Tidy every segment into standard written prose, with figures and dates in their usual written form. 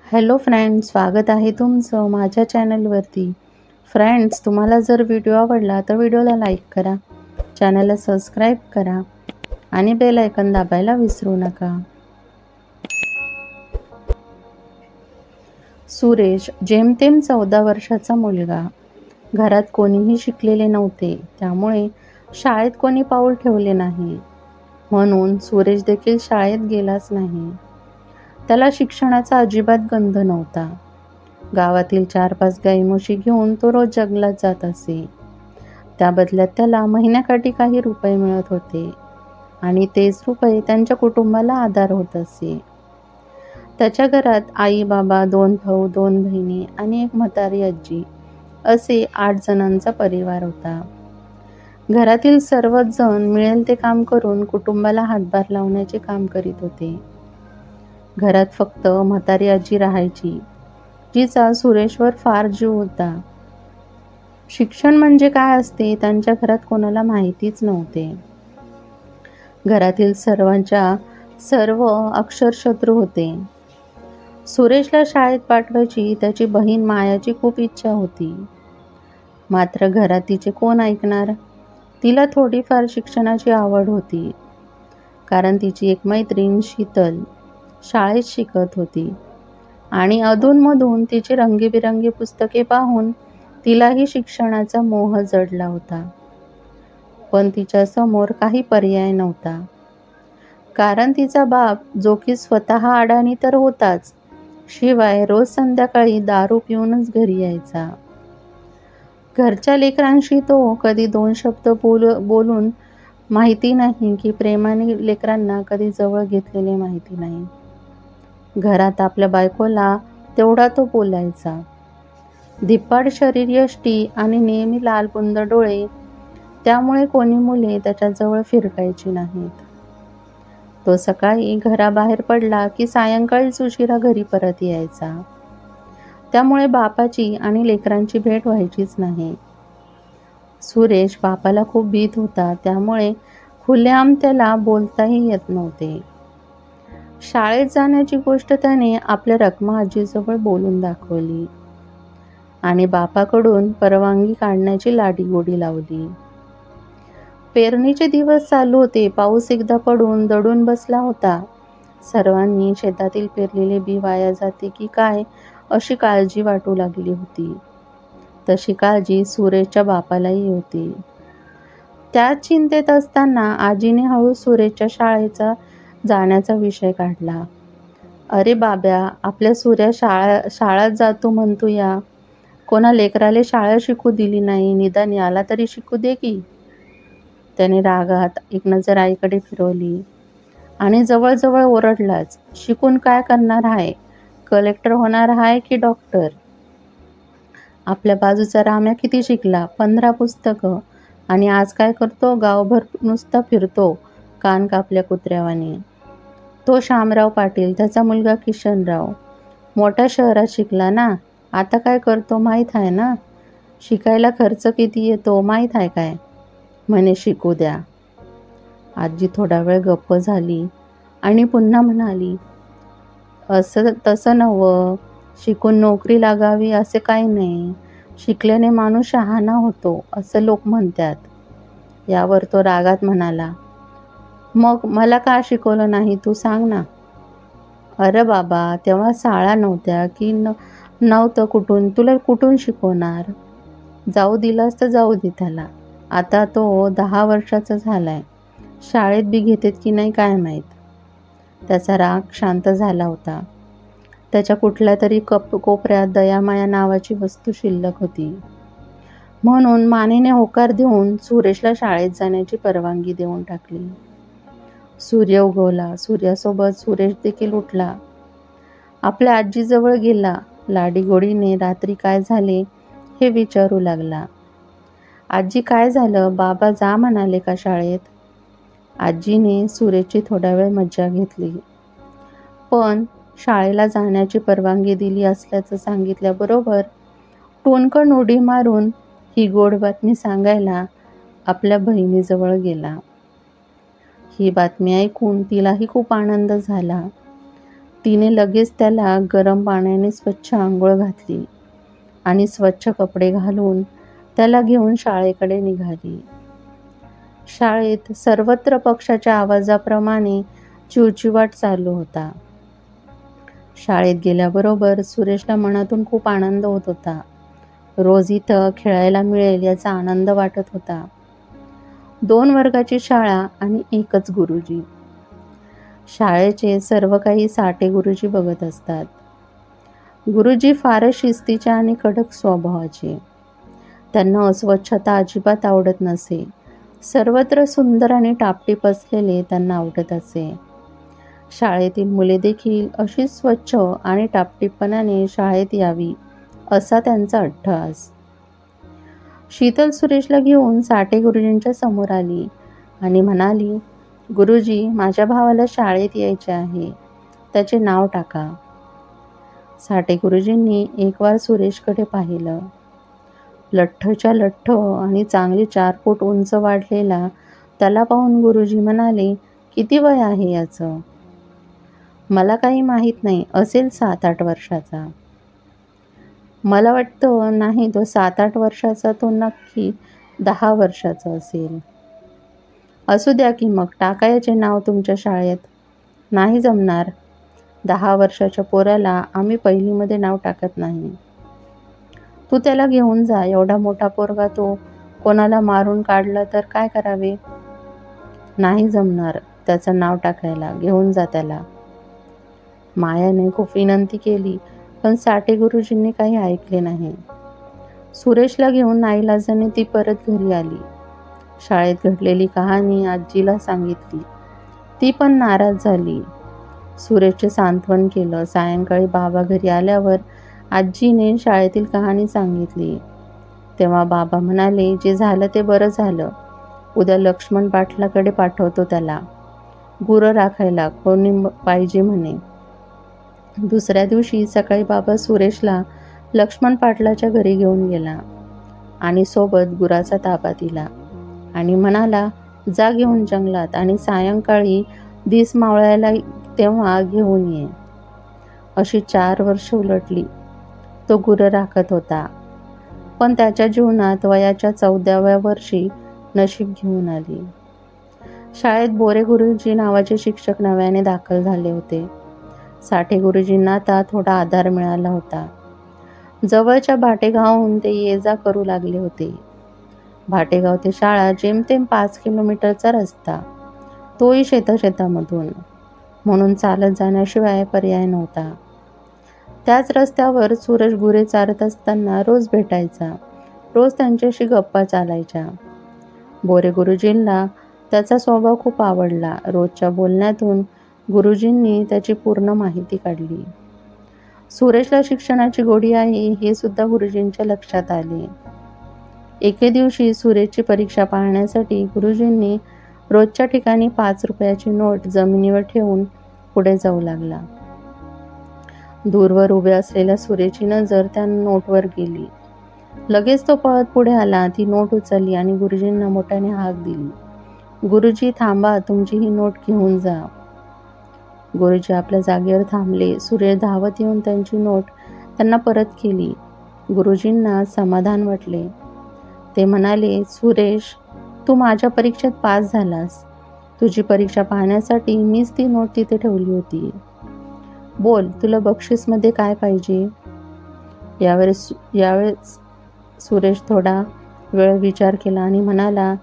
Hello friends, स्वागत आहे तुमचं माझ्या चॅनलवरती. फ्रेंड्स, तुम्हाला जर व्हिडिओ आवडला तर व्हिडिओला लाईक करा, चॅनलला सबस्क्राईब करा आणि बेल आयकॉन दाबायला विसरू नका. सुरेश जेमतेम 14 वर्षाचा मुलगा. घरात कोणीही शिकलेले नव्हते, त्यामुळे शाळेत कोणी पाऊल ठेवले नाही. म्हणून सुरेश देखील शाळेत गेलाच नाही. त्याला शिक्षणाचा अजिबात गंध नव्हता. गावातील 4-5 गाई म्हशी घेऊन तो रोज जंगलात जात असे. त्या बदल्यात त्याला महिन्याकाठी काही रुपये मिळत होते आणि तेच रुपये त्यांच्या कुटुंबाला आधार होत असे. त्याच्या घरात आई बाबा, 2 भाऊ, 2 बहिणी आणि एक म्हातारी आजी असे 8 जणांचा परिवार होता. घरातील सर्वच जण मिळेल ते काम करून कुटुंबाला हातभार लावण्याचे काम करीत होते. घरात फक्त म्हातारी आजी राहायची, जिचा सुरेशवर फार जीव होता. शिक्षण म्हणजे काय असते त्यांच्या घरात कोणाला माहितीच नव्हते. घरातील सर्व अक्षरशत्रू होते. सुरेशला शाळेत पाठवायची त्याची बहीण मायाची खूप इच्छा होती. मात्र घरात तिचे कोण ऐकणार? तिला थोडीफार शिक्षणाची आवड होती, कारण तिची एक मैत्रीण शीतल शाळेत शिकत होती आणि अधूनमधून तिची रंगीबिरंगी पुस्तके पाहून तिलाही शिक्षणाचा मोह जडला होता. पण तिच्यासमोर काही पर्याय नव्हता, कारण तिचा बाप, जो की स्वतः अडाणी तर होताच, शिवाय रोज संध्याकाळी दारू पिऊनच घरी यायचा. घरच्या लेकरांशी तो कधी 2 शब्द बोलून माहिती नाही की प्रेमाने लेकरांना कधी जवळ घेतलेले माहिती नाही. घरात आपल्या बायकोला तेवढा तो बोलायचा. धिप्पाड शरीरयष्टी आणि नेहमी लालबुंद डोळे, त्यामुळे कोणी मुले त्याच्याजवळ फिरकायची नाहीत. तो सकाळी घराबाहेर पडला की सायंकाळीच उशिरा घरी परत यायचा. त्यामुळे बापाची आणि लेकरांची भेट व्हायचीच नाही. सुरेश बापाला खूप भीत होता, त्यामुळे खुलेआम त्याला बोलताही येत नव्हते. शाळेत जाण्याची गोष्ट त्याने आपल्या रखमा आजीजवळ बोलून दाखवली आणि बापाकडून परवानगी काढण्याची लाडीगोडी लावली. पेरणीचे दिवस चालू होते. पाऊस एकदा पडून दडून बसला होता. सर्वांनी शेतातील पेरलेले बी वाया जाते की काय अशी काळजी वाटू लागली होती. तशी काळजी सुरेशच्या बापालाही होती. त्याच चिंतेत असताना आजीने हळू सुरेशच्या शाळेचा जाण्याचा विषय काढला. "अरे बाब्या, आपल्या सूर्या शाळेत जातो म्हणतो या. कोणा लेकराले शाळा शिकू दिली नाही, निदान याला तरी शिकू दे की." त्याने रागात एक नजर आईकडे फिरवली आणि जवळजवळ ओरडलाच, "शिकून काय करणार आहे? कलेक्टर होणार आहे की डॉक्टर? आपल्या बाजूचा राम्या किती शिकला? 15 पुस्तकं, आणि आज काय करतो? गावभर नुसता फिरतो कान कापल्या कुत्र्यावाने. तो शामराव पाटील, त्याचा मुलगा किशनराव, मोठ्या शहरात शिकला ना. आता काय करतो माहीत आहे ना? शिकायला खर्च किती येतो माहीत आहे काय? म्हणे शिकू द्या." आजी थोडा वेळ गप्प झाली आणि पुन्हा म्हणाली, "असं तसं नव्हं. शिकून नोकरी लागावी असे काही नाही. शिकल्याने माणूस शहाणा होतो असं लोक म्हणतात." यावर तो रागात म्हणाला, "मग मला का शिकवलं नाही तू सांग ना." "अरे बाबा, तेव्हा शाळा नव्हत्या की नव्हतं कुठून, तुला कुठून शिकवणार? जाऊ दिलास तर जाऊ दे त्याला. आता तो 10 वर्षाचा झालाय. शाळेत बी घेतात की नाही काय माहीत." त्याचा राग शांत झाला होता. त्याच्या कुठल्या तरी कोपऱ्यात दयामाया नावाची वस्तू शिल्लक होती. म्हणून मानेने होकार देऊन सुरेशला शाळेत जाण्याची परवानगी देऊन टाकली. सूर्य उगवला. सूर्यासोबत सुरेश देखील उठला. आपल्या आजीजवळ गेला. लाडीगोडीने रात्री काय झाले हे विचारू लागला. "आजी, काय झालं? बाबा जा म्हणाले का शाळेत?" आजीने सुरेशची थोडा वेळ मज्जा घेतली, पण शाळेला जाण्याची परवानगी दिली असल्याचं सांगितल्याबरोबर टुणकन उडी मारून ही गोड बातमी सांगायला आपल्या बहिणीजवळ गेला. ही बातमी ऐकून तिलाही खूप आनंद झाला. तिने लगेच त्याला गरम पाण्याने स्वच्छ अंघोळ घातली आणि स्वच्छ कपडे घालून त्याला घेऊन शाळेकडे निघाली. शाळेत सर्वत्र पक्ष्याच्या आवाजाप्रमाणे चिवचिवाट चालू होता. शाळेत गेल्याबरोबर सुरेशला मनातून खूप आनंद होत होता. रोज इथं खेळायला मिळेल याचा आनंद वाटत होता. 2 वर्गाची शाळा आणि एकच गुरुजी. शाळेचे सर्व काही साठे गुरुजी बघत असतात. गुरुजी फारच शिस्तीचे आणि कडक स्वभावाचे. त्यांना अस्वच्छता अजिबात आवडत नसे. सर्वत्र सुंदर आणि टापटीप असलेले त्यांना आवडत असे. शाळेतील मुले देखील अशीच स्वच्छ आणि टापटीपणाने शाळेत यावी असा त्यांचा अट्टहास. शीतल सुरेशला घेऊन साठे गुरुजींच्या समोर आली आणि म्हणाली, गुरुजी, माझ्या भावाला शाळेत यायचे आहे. त्याचे नाव टाका. साठे गुरुजींनी एक वार सुरेशकडे पाहिलं. लठ्ठच्या लठ्ठ आणि चांगली 4 फूट उंच वाढलेला त्याला पाहून गुरुजी म्हणाले, किती वय आहे याचं? मला काही माहीत नाही, असेल 7-8 वर्षाचा. मला वाटतं नाही, तो 7-8 वर्षाचा तो नक्की 10 वर्षाचा असेल. असू द्या की मग, टाका याचे नाव तुमच्या शाळेत. नाही जमणार. 10 वर्षाच्या पोराला आम्ही पहिलीमध्ये नाव टाकत नाही. तू त्याला घेऊन जा. एवढा मोठा पोरगा तो कोणाला मारून काढला तर काय करावे? नाही जमणार त्याचं नाव टाकायला. घेऊन जा त्याला. मायाने खूप विनंती केली, पण साठे गुरुजींनी काही ऐकले नाही. सुरेशला घेऊन नाईलाजाने ती परत घरी आली. शाळेत घडलेली कहाणी आजीला सांगितली. ती पण नाराज झाली. सुरेशचे सांत्वन केलं. सायंकाळी बाबा घरी आल्यावर आजीने शाळेतील कहाणी सांगितली. तेव्हा बाबा म्हणाले, जे झालं ते बरं झालं. उद्या लक्ष्मण पाटलाकडे पाठवतो त्याला. गुरं राखायला कोणी पाहिजे म्हणे. दुसऱ्या दिवशी सकाळी बाबा सुरेशला लक्ष्मण पाटलाच्या घरी घेऊन गेला आणि सोबत गुराचा ताबा दिला आणि म्हणाला, जा घेऊन जंगलात आणि सायंकाळी दिस मावळायला तेव्हा घेऊन ये. अशी 4 वर्ष उलटली. तो गुरं राखत होता. पण त्याच्या जीवनात वयाच्या 14व्या वर्षी नशीब घेऊन आली. शाळेत बोरे गुरुजी नावाचे शिक्षक नव्याने दाखल झाले होते. साठे गुरुजींना आता थोडा आधार मिळाला होता. जवळच्या भाटेगावहून ते ये जा करू लागले होते. भाटेगाव ते शाळा जेमतेम 5 किलोमीटरचा रस्ता, तोही शेतामधून, म्हणून चालत जाण्याशिवाय पर्याय नव्हता. त्याच रस्त्यावर सुरेश गुरे चारत असताना रोज भेटायचा. रोज त्यांच्याशी गप्पा चालायच्या. बोरे गुरुजींना त्याचा स्वभाव खूप आवडला. रोजच्या बोलण्यातून गुरुजींनी त्याची पूर्ण माहिती काढली. सुरेशला शिक्षणाची गोडी आहे हे सुद्धा गुरुजींच्या लक्षात आले. एके दिवशी सुरेशची परीक्षा पाहण्यासाठी गुरुजींनी रोजच्या ठिकाणी 5 रुपयाची नोट जमिनीवर ठेवून पुढे जाऊ लागला. दूरवर उभे असलेल्या सुरेशची नजर त्या नोटवर गेली. लगेच तो पळत पुढे आला. ती नोट उचलली आणि गुरुजींना मोठ्याने हाक दिली. गुरुजी, थांबा, तुमची ही नोट घेऊन जा. गुरुजी आपल्या जागेवर थांबले. सुरेश धावत येऊन त्यांची नोट त्यांना परत केली. गुरुजींना समाधान वाटले. ते म्हणाले, सुरेश, तू माझ्या परीक्षेत पास झालास. तुझी परीक्षा पाहण्यासाठी मीच ती नोट तिथे ठेवली होती. बोल, तुला बक्षीसमध्ये काय पाहिजे? यावेळेस सुरेश थोडा वेळ विचार केला आणि म्हणाला,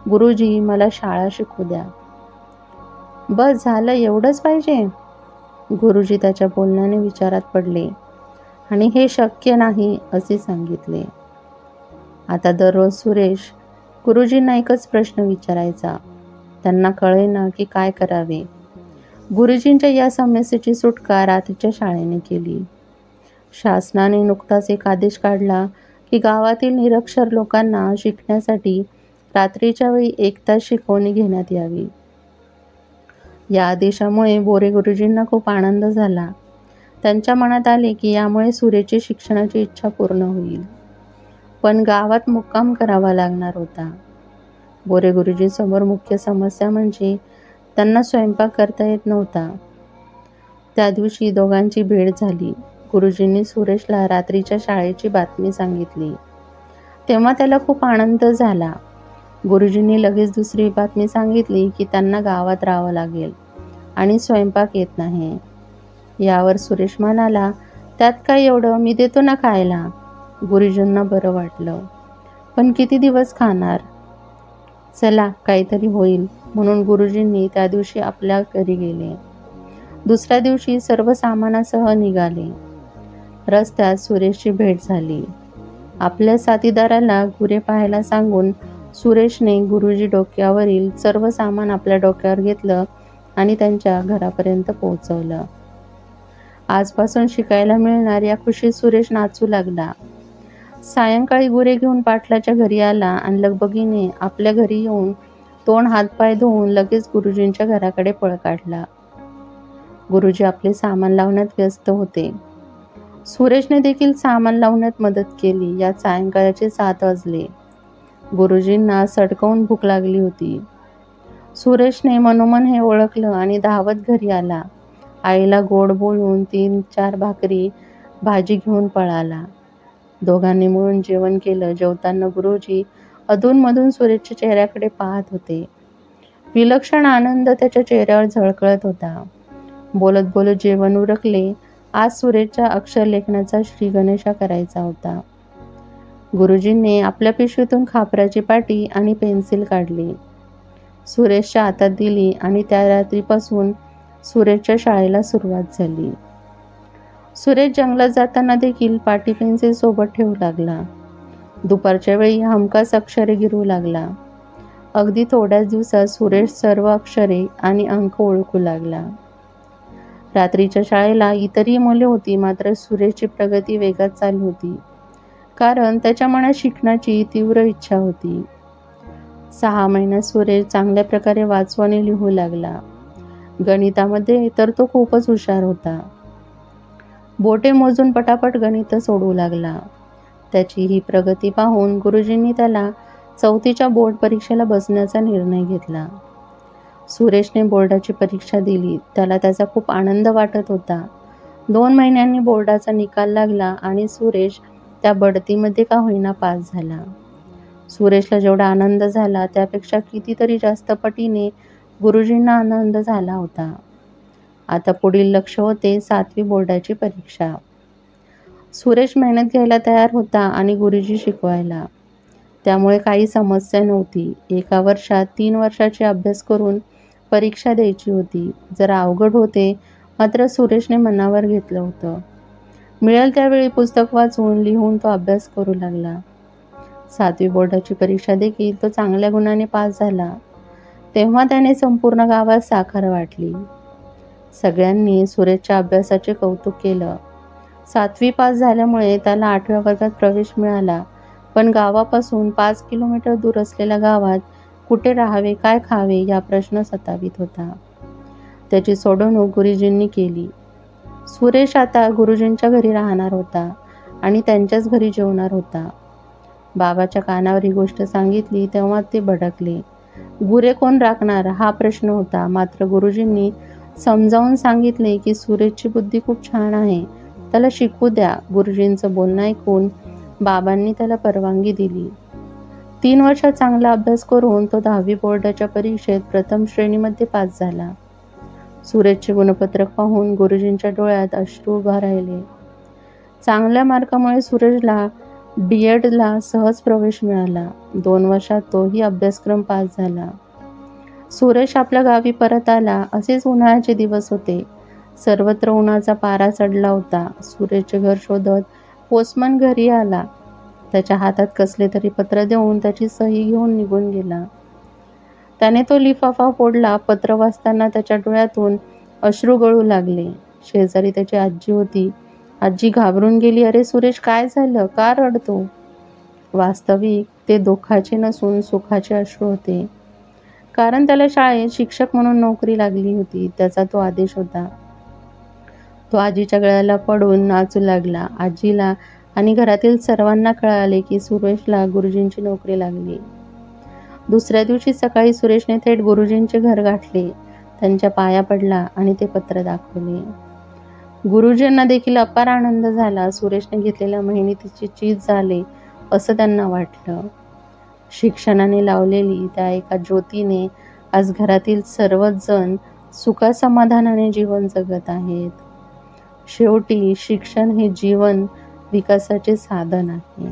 गुरुजी, मला शाळा शिकू द्या. बस झालं, एवढंच पाहिजे? गुरुजी त्याच्या बोलण्याने विचारात पडले आणि हे शक्य नाही असे सांगितले. आता दररोज सुरेश गुरुजींना एकच प्रश्न विचारायचा. त्यांना कळेना की काय करावे. गुरुजींच्या या समस्येची सुटका रात्रीच्या शाळेने केली. शासनाने नुकताच एक आदेश काढला की गावातील निरक्षर लोकांना शिकण्यासाठी रात्रीच्या वेळी 1 तास शिकवणी घेण्यात यावी. या आदेशामुळे बोरे गुरुजींना खूप आनंद झाला. त्यांच्या मनात आले की यामुळे सुरेशची शिक्षणाची इच्छा पूर्ण होईल. पण गावात मुक्काम करावा लागणार होता. बोरे गुरुजींसमोर मुख्य समस्या म्हणजे त्यांना स्वयंपाक करता येत नव्हता. त्या दिवशी दोघांची भेट झाली. गुरुजींनी सुरेशला रात्रीच्या शाळेची बातमी सांगितली. तेव्हा त्याला खूप आनंद झाला. गुरुजींनी लगेच दुसरी बातमी सांगितली की त्यांना गावात राहावं लागेल आणि स्वयंपाक येत नाही. यावर सुरेश म्हणाला, त्यात काय एवढं, मी देतो ना खायला. गुरुजींना बरं वाटलं, पण किती दिवस खाणार? चला काहीतरी होईल म्हणून गुरुजींनी त्या दिवशी आपल्या घरी गेले. दुसऱ्या दिवशी सर्व सामानासह निघाले. रस्त्यात सुरेशची भेट झाली. आपल्या साथीदाराला गुरे पाहायला सांगून सुरेशने गुरुजी डोक्यावरील सर्व सामान आपल्या डोक्यावर घेतलं आणि त्यांच्या घरापर्यंत पोहोचवलं. आजपासून शिकायला मिळणार या खुशीत सुरेश नाचू लागला. सायंकाळी गुरे घेऊन पाटलाच्या घरी आला आणि लगबगीने आपल्या घरी येऊन तोंड हातपाय धुवून लगेच गुरुजींच्या घराकडे पळ काढला. गुरुजी आपले सामान लावण्यात व्यस्त होते. सुरेशने देखील सामान लावण्यात मदत केली. यात सायंकाळचे 7 वाजले. गुरुजींना सडकवून भूक लागली होती. सुरेशने मनोमन हे ओळखलं आणि धावत घरी आला. आईला गोड बोलून 3-4 भाकरी भाजी घेऊन पळाला. दोघांनी मिळून जेवण केलं. जेवताना गुरुजी अधूनमधून सुरेशच्या चेहऱ्याकडे पाहत होते. विलक्षण आनंद त्याच्या चेहऱ्यावर झळकळत होता. बोलत बोलत जेवण उरकले. आज सुरेशच्या अक्षरलेखनाचा श्री गणेशा करायचा होता. गुरुजींनी आपल्या पिशवीतून खापराची पाटी आणि पेन्सिल काढली. सुरेशच्या हातात दिली आणि त्या रात्रीपासून सुरेशच्या शाळेला सुरुवात झाली. सुरेश जंगलात जाताना देखील पाटी पेन्सिल सोबत ठेवू लागला. दुपारच्या वेळी हमखास अक्षरे गिरवू लागला. अगदी थोड्याच दिवसात सुरेश सर्व अक्षरे आणि अंक ओळखू लागला. रात्रीच्या शाळेला इतरही मुले होती, मात्र सुरेशची प्रगती वेगात चालू होती, कारण त्याच्या मनात शिकण्याची तीव्र इच्छा होती. 6 महिन्यात सुरेश चांगल्या प्रकारे वाचू आणि लिहू लागला. गणितामध्ये तर तो खूपच हुशार होता. बोटे मोजून पटापट गणित सोडवू लागला. त्याची ही प्रगती पाहून गुरुजींनी त्याला 4थीच्या बोर्ड परीक्षेला बसण्याचा निर्णय घेतला. सुरेशने बोर्डाची परीक्षा दिली. त्याला त्याचा खूप आनंद वाटत होता. 2 महिन्यांनी बोर्डाचा निकाल लागला आणि सुरेश त्या बढतीमध्ये का होईना पास झाला. सुरेशला जेवढा आनंद झाला त्यापेक्षा कितीतरी जास्त पटीने गुरुजींना आनंद झाला होता. आता पुढील लक्ष होते 7वी बोर्डाची परीक्षा. सुरेश मेहनत घ्यायला तयार होता आणि गुरुजी शिकवायला, त्यामुळे काही समस्या नव्हती. एका वर्षात 3 वर्षाचे अभ्यास करून परीक्षा द्यायची होती. जरा अवघड होते, मात्र सुरेशने मनावर घेतलं होतं. मिळेल त्यावेळी पुस्तक वाचून लिहून तो अभ्यास करू लागला. 7वी बोर्डाची परीक्षा देखील तो चांगल्या गुणाने पास झाला. तेव्हा त्याने संपूर्ण गावात साखर वाटली. सगळ्यांनी सुरेशच्या अभ्यासाचे कौतुक केलं. 7वी पास झाल्यामुळे त्याला 8व्या वर्गात प्रवेश मिळाला. पण गावापासून 5 किलोमीटर दूर असलेल्या गावात कुठे राहावे, काय खावे या प्रश्न सतावित होता. त्याची सोडवणूक गुरुजींनी केली. सुरेश आता गुरुजींच्या घरी राहणार होता आणि त्यांच्याच घरी जेवणार होता. बाबाच्या कानावर ही गोष्ट सांगितली तेव्हा ते भडकले. गुरे कोण राखणार हा प्रश्न होता. मात्र गुरुजींनी समजावून सांगितले की सुरेशची बुद्धी खूप छान आहे, त्याला शिकू द्या. गुरुजींचं बोलणं ऐकून बाबांनी त्याला परवानगी दिली. 3 वर्षात चांगला अभ्यास करून तो 10वी बोर्डाच्या परीक्षेत प्रथम श्रेणीमध्ये पास झाला. सुरेशचे गुणपत्रक पाहून गुरुजींच्या डोळ्यात अश्रू उभा राहिले. चांगल्या मार्कामुळे सुरेशला DEDला सहज प्रवेश मिळाला. 2 वर्षात तोही अभ्यासक्रम पास झाला. सुरेश आपल्या गावी परत आला. असेच उन्हाळ्याचे दिवस होते. सर्वत्र उन्हाचा पारा चढला होता. सुरेशचे घर शोधत पोस्टमन घरी आला. त्याच्या हातात कसले तरी पत्र देऊन त्याची सही घेऊन निघून गेला. त्याने तो लिफाफा फोडला. पत्र वाचताना त्याच्या डोळ्यातून अश्रू गळू लागले. शेजारी त्याची आजी होती. आजी घाबरून गेली. अरे सुरेश, काय झालं, का रडतो? वास्तविक ते दुःखाचे नसून सुखाचे अश्रू होते, कारण त्याला शाळेत शिक्षक म्हणून नोकरी लागली होती. त्याचा तो आदेश होता. तो आजीच्या गळ्याला पडून नाचू लागला. आजीला आणि घरातील सर्वांना कळाले की सुरेशला गुरुजींची नोकरी लागली. दुसऱ्या दिवशी सकाळी सुरेशने थेट गुरुजींचे घर गाठले. त्यांच्या पाया पडला आणि ते पत्र दाखवले. गुरुजींना देखील अपार आनंद झाला. सुरेशने घेतलेल्या मेहनतीची चीज झाले असं त्यांना वाटलं. शिक्षणाने लावलेली त्या एका ज्योतीने आज घरातील सर्वच जण सुखासमाधानाने जीवन जगत आहेत. शेवटी शिक्षण हे जीवन विकासाचे साधन आहे.